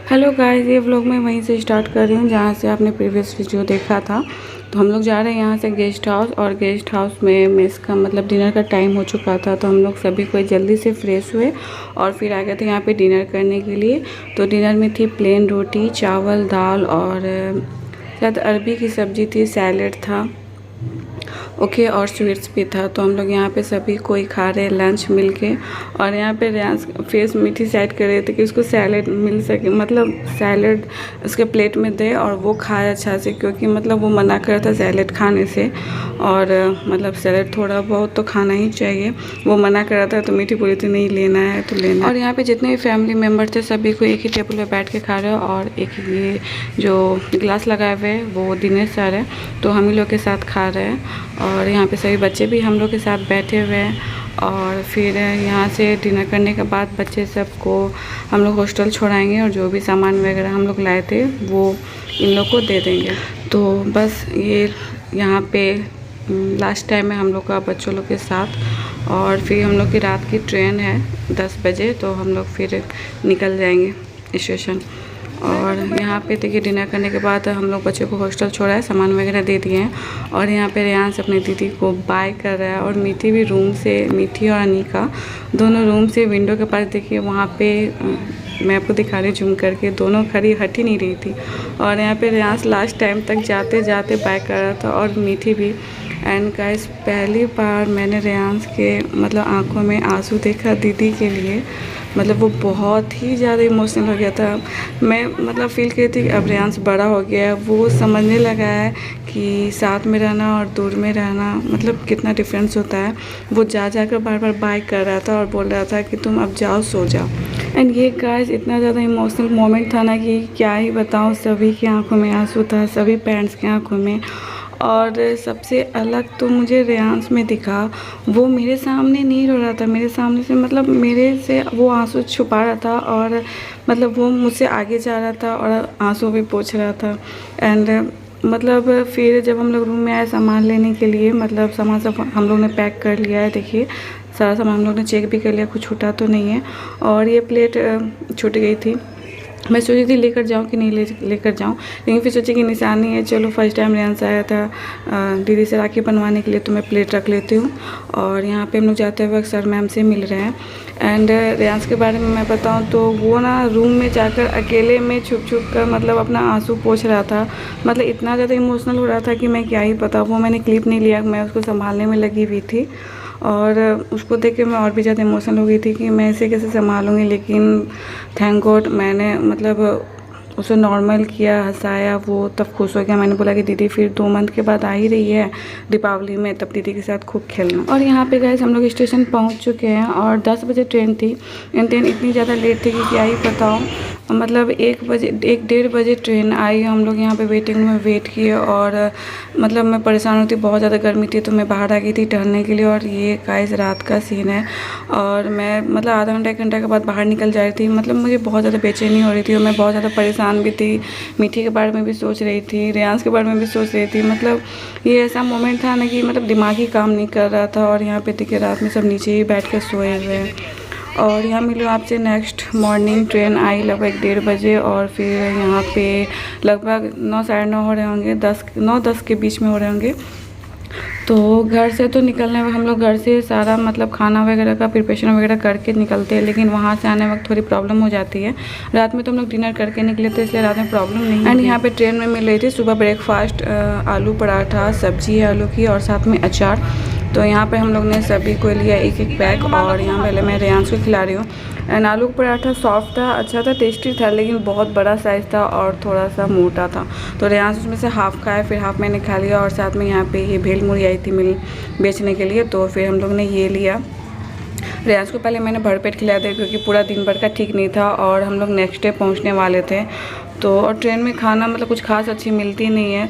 Hello guys, ये vlog मैं वहीं से स्टार्ट कर रही हूँ जहाँ से आपने प्रीवियस वीडियो देखा था। तो हम लोग जा रहे हैं यहाँ से गेस्ट हाउस, और गेस्ट हाउस में मेस का मतलब डिनर का टाइम हो चुका था। तो हम लोग सभी कोई जल्दी से फ्रेश हुए और फिर आ गए थे यहाँ पे डिनर करने के लिए। तो डिनर में थी प्लेन रोटी, चावल, दाल और शायद अरबी की सब्ज़ी थी, सैलेड था ओके और स्वीट्स भी था। तो हम लोग यहाँ पे सभी कोई खा रहे लंच मिल के। और यहाँ पे रियांस फेस मीठी सेट कर रहे थे कि उसको सैलेड मिल सके, मतलब सैलेड उसके प्लेट में दे और वो खाए अच्छा से, क्योंकि मतलब वो मना कर था सैलेड खाने से। और मतलब सैलेड थोड़ा बहुत तो खाना ही चाहिए, वो मना कर रहा था। तो मीठी बोली थी नहीं लेना है तो लेना। और यहाँ पे जितने भी फैमिली मेम्बर थे सभी को एक ही टेबल पर बैठ के खा रहे हो। और एक ये जो गिलास लगाए हुए वो दिनेश सर है, तो हम ही लोग के साथ खा रहे हैं। और यहाँ पे सभी बच्चे भी हम लोग के साथ बैठे हुए हैं। और फिर यहाँ से डिनर करने के बाद बच्चे सबको हम लोग हॉस्टल छोड़ाएंगे, और जो भी सामान वगैरह हम लोग लाए थे वो इन लोग को दे देंगे। तो बस ये यहाँ पे लास्ट टाइम है हम लोग का बच्चों लोग के साथ। और फिर हम लोग की रात की ट्रेन है 10 बजे, तो हम लोग फिर निकल जाएंगे स्टेशन। और यहाँ पे देखिए डिनर करने के बाद हम लोग बच्चों को हॉस्टल छोड़ा है, सामान वगैरह दे दिए हैं। और यहाँ पे रियांस अपनी दीदी को बाय कर रहा है, और मीठी भी रूम से, मीठी और अनीका दोनों रूम से विंडो के पास देखिए वहाँ पे मैं आपको दिखा रही जूम करके, दोनों खड़ी हट ही नहीं रही थी। और यहाँ पे रियांस लास्ट टाइम तक जाते जाते बाय कर रहा था, और मीठी भी। एंड गाइस, पहली बार मैंने रियांस के मतलब आंखों में आंसू देखा दीदी के लिए। मतलब वो बहुत ही ज़्यादा इमोशनल हो गया था। मैं मतलब फील की थी कि अब रियांस बड़ा हो गया है, वो समझने लगा है कि साथ में रहना और दूर में रहना मतलब कितना डिफरेंस होता है। वो जा कर बार बार बाय कर रहा था और बोल रहा था कि तुम अब जाओ, सो जाओ। एंड ये गाइस इतना ज़्यादा इमोशनल मोमेंट था ना कि क्या ही बताऊँ। सभी की आंखों में आंसू था, सभी पेरेंट्स की आंखों में। और सबसे अलग तो मुझे रियांस में दिखा, वो मेरे सामने नहीं रो रहा था, मेरे सामने से मतलब मेरे से वो आंसू छुपा रहा था। और मतलब वो मुझसे आगे जा रहा था और आंसू भी पोंछ रहा था। एंड मतलब फिर जब हम लोग रूम में आए सामान लेने के लिए, मतलब सामान सब हम लोग ने पैक कर लिया है। देखिए सारा सामान हम लोग ने चेक भी कर लिया, कुछ छूटा तो नहीं है। और ये प्लेट छूट गई थी, मैं सोची थी लेकर जाऊँ कि नहीं लेकर जाऊँ, लेकिन फिर सोची कि निशानी है, चलो फर्स्ट टाइम रियांस आया था दीदी से राखी बनवाने के लिए, तो मैं प्लेट रख लेती हूँ। और यहाँ पे हम लोग जाते वक्त सर मैम से मिल रहे हैं। एंड रियांस के बारे में मैं बताऊँ तो वो ना रूम में जाकर अकेले में छुप कर मतलब अपना आंसू पोंछ रहा था। मतलब इतना ज़्यादा इमोशनल हो रहा था कि मैं क्या ही बताऊँ। वो मैंने क्लिप नहीं लिया, मैं उसको संभालने में लगी हुई थी। और उसको देख के मैं और भी ज़्यादा इमोशनल हो गई थी कि मैं इसे कैसे संभालूंगी। लेकिन थैंक गॉड मैंने मतलब उसे नॉर्मल किया, हंसाया, वो तब खुश हो गया। मैंने बोला कि दीदी फिर 2 मंथ के बाद आ ही रही है दीपावली में, तब दीदी के साथ खूब खेलना। और यहाँ पे गाइस हम लोग स्टेशन पहुँच चुके हैं, और 10 बजे ट्रेन थी। ट्रेन इतनी ज़्यादा लेट थी कि क्या ही बताऊँ। मतलब 1-1:30 बजे ट्रेन आई। हम लोग यहाँ पे वेटिंग में वेट किए, और मतलब मैं परेशान होती, बहुत ज़्यादा गर्मी थी, तो मैं बाहर आ गई थी टहलने के लिए। और ये गाइस रात का सीन है, और मैं मतलब आधा घंटा 1 घंटा के बाद बाहर निकल जा रही थी। मतलब मुझे बहुत ज़्यादा बेचैनी हो रही थी, और मैं बहुत ज़्यादा परेशान भी थी। मीठी के बारे में भी सोच रही थी, रियांस के बारे में भी सोच रही थी। मतलब ये ऐसा मोमेंट था ना कि मतलब दिमाग ही काम नहीं कर रहा था। और यहाँ पे देखिए रात में सब नीचे ही बैठ कर सोए हुए हैं। और यहाँ मिलूँ आपसे नेक्स्ट मॉर्निंग ट्रेन आई लगभग 1:30 बजे। और फिर यहाँ पे लगभग 9 साढ़े 9 हो रहे होंगे, 9-10 के बीच में हो रहे होंगे। तो घर से तो निकलने में हम लोग घर से सारा मतलब खाना वगैरह का प्रिपरेशन वगैरह करके निकलते हैं, लेकिन वहाँ से आने वक्त थोड़ी प्रॉब्लम हो जाती है। रात में तो हम लोग डिनर करके निकले थे, इसलिए रात में प्रॉब्लम नहीं। एंड यहाँ पे ट्रेन में मिल रही थी सुबह ब्रेकफास्ट, आलू पराठा, सब्जी है आलू की, और साथ में अचार। तो यहाँ पे हम लोग ने सभी को लिया 1-1 बैग। और यहाँ पहले मैं रियांस को खिला रही हूँ। एंड आलू पराठा सॉफ्ट था, अच्छा था, टेस्टी था, लेकिन बहुत बड़ा साइज़ था और थोड़ा सा मोटा था। तो रियांस उसमें से हाफ़ खाया, फिर हाफ़ मैंने खा लिया। और साथ में यहाँ पे ये भेल मुड़ी आई थी मिल बेचने के लिए, तो फिर हम लोग ने ये लिया। रियांस को पहले मैंने भरपेट खिलाया था, क्योंकि पूरा दिन भर का ठीक नहीं था, और हम लोग नेक्स्ट डे पहुँचने वाले थे। तो और ट्रेन में खाना मतलब कुछ खास अच्छी मिलती नहीं है।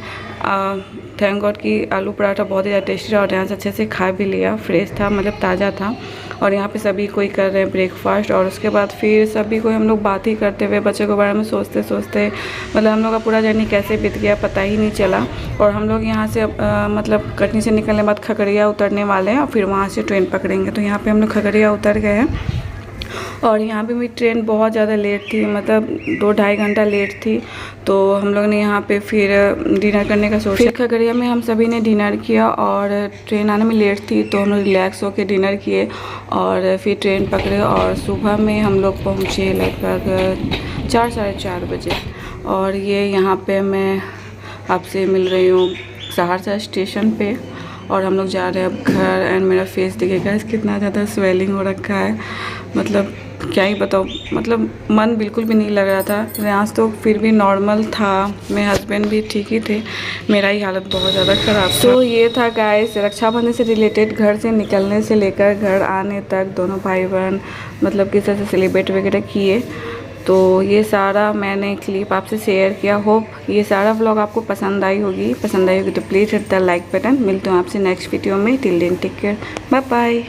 थैंक गॉड कि आलू पराठा बहुत ही ज़्यादा टेस्टी था, और यहाँ से अच्छे से खा भी लिया, फ्रेश था, मतलब ताज़ा था। और यहाँ पे सभी कोई कर रहे हैं ब्रेकफास्ट। और उसके बाद फिर सभी को हम लोग बात ही करते हुए बच्चों के बारे में सोचते सोचते मतलब हम लोग का पूरा जर्नी कैसे बीत गया पता ही नहीं चला। और हम लोग यहाँ से मतलब कटनी से निकलने के बाद खगड़िया उतरने वाले हैं, और फिर वहाँ से ट्रेन पकड़ेंगे। तो यहाँ पर हम लोग खगड़िया उतर गए हैं। और यहाँ पे मेरी ट्रेन बहुत ज़्यादा लेट थी, मतलब 2-2.5 घंटा लेट थी। तो हम लोग ने यहाँ पे फिर डिनर करने का सोचा। फिर खगड़िया में हम सभी ने डिनर किया और ट्रेन आने में लेट थी तो हम लोग रिलैक्स होकर डिनर किए और फिर ट्रेन पकड़े और सुबह में हम लोग पहुँचे लगभग 4-4:30 बजे। और ये यहाँ पे मैं आपसे मिल रही हूँ सहरसा स्टेशन पे और हम लोग जा रहे हैं अब घर। एंड मेरा फेस दिखेगा कितना ज़्यादा स्वेलिंग हो रखा है, मतलब क्या ही बताऊँ, मतलब मन बिल्कुल भी नहीं लग रहा था। रेयांश तो फिर भी नॉर्मल था, मेरे हस्बैंड भी ठीक ही थे, मेरा ही हालत बहुत ज़्यादा ख़राब था। तो ये था गाइस रक्षाबंधन से रिलेटेड, घर से निकलने से लेकर घर आने तक दोनों भाई बहन मतलब किस तरह से सेलिब्रेट वगैरह किए। तो ये सारा मैंने क्लिप आपसे शेयर किया। होप ये सारा व्लॉग आपको पसंद आई होगी तो please hit the like button. मिलते हैं आपसे नेक्स्ट वीडियो में। Till then take care, bye bye.